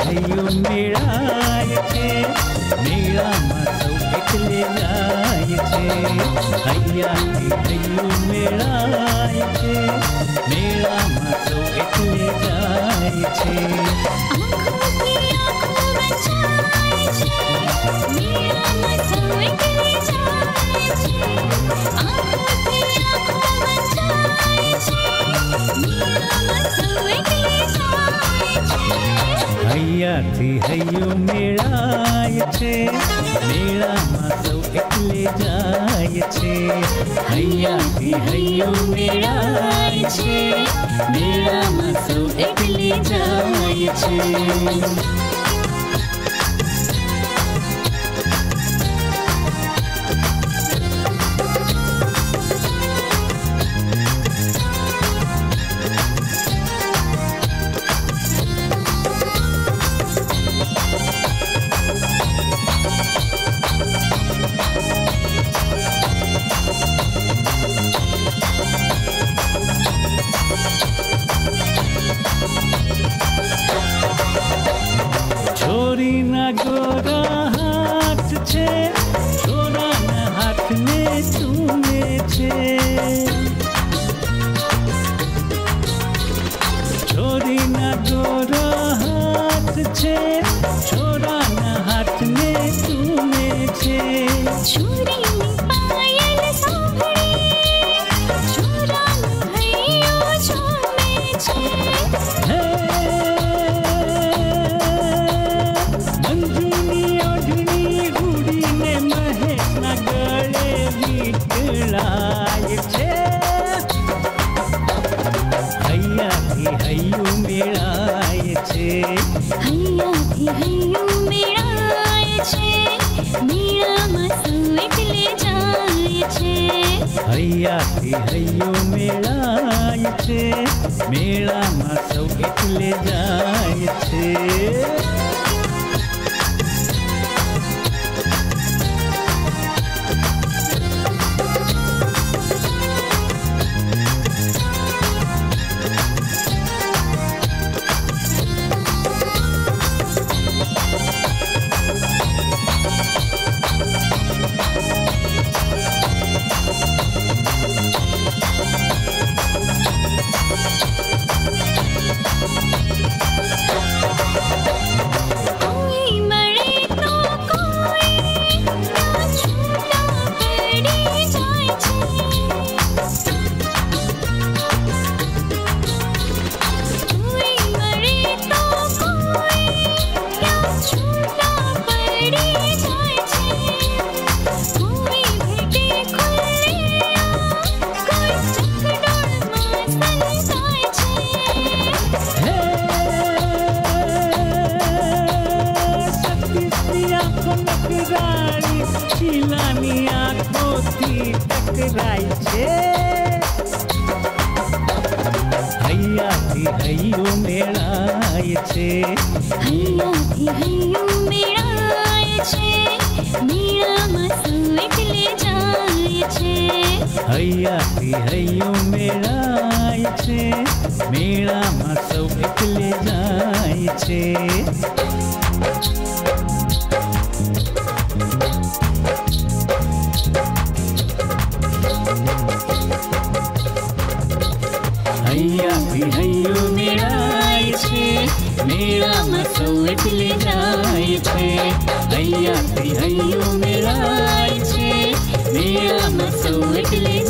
हयो मेळाय छे मेळाમાં સૌ એટલે જાય છે હૈયાથી હૈયો મેળાય છે મેળામાં સૌ એટલે જાય છે આંખોથી આંખો વચાય છે મેળામાં સૌ એટલે જાય છે આંખોથી આંખો વચાય છે મેળામાં સૌ એટલે જાય છે હૈયાથી હૈયો મેળાય છે મેળામાં સૌ એટલે જાય છે હૈયાથી હૈયો મેળાય છે મેળામાં સૌ એટલે જાય છે छोरीना गोरा हाथ छे छोराना हाथ ने चूमे छे छोरीना गोरा हाथ छे छोराना हाथ ने चूमे छे छोरीनी पायल સાંભળી છોરાનો હૈયો ઝૂમે છે મંજુની ઓઢણી ઉડીને મહેશના ગળે વીંટળાય છે હૈયાથી હૈયું મેળાય છે હૈયાથી હૈયું મેળાય છે મેળામાં સૌ એટલે જાય છે હૈયાથી હૈયું મેળાય છે મેળામાં સૌ એટલે જાય છે કોઈ મળે તો કોઈ ત્યાં છૂટા પડી જાય છે કોઈ મળે તો કોઈ ત્યાં છૂટા પડી જાય છે કોઈ ભેટે ખુલ્લેઆમ કોઈ ચકડોળમાં સંતાય છે સતીશની આંખો નકરાળી શીલાની આંખોથી ટકરાય છે હૈયાથી હૈયું મેળાય છે હૈયાથી હૈયું મેળાય છે મેળામાં સૌ એટલે જાય છે હૈયાથી હૈયું મેળાય છે મેળામાં સૌ એટલે જાય છે હૈયાથી હૈયું મેળાય છે મેળામાં સૌ એટલે જાય છે હૈયાથી હૈયું મેળાય છે મેળામાં સૌ એટલે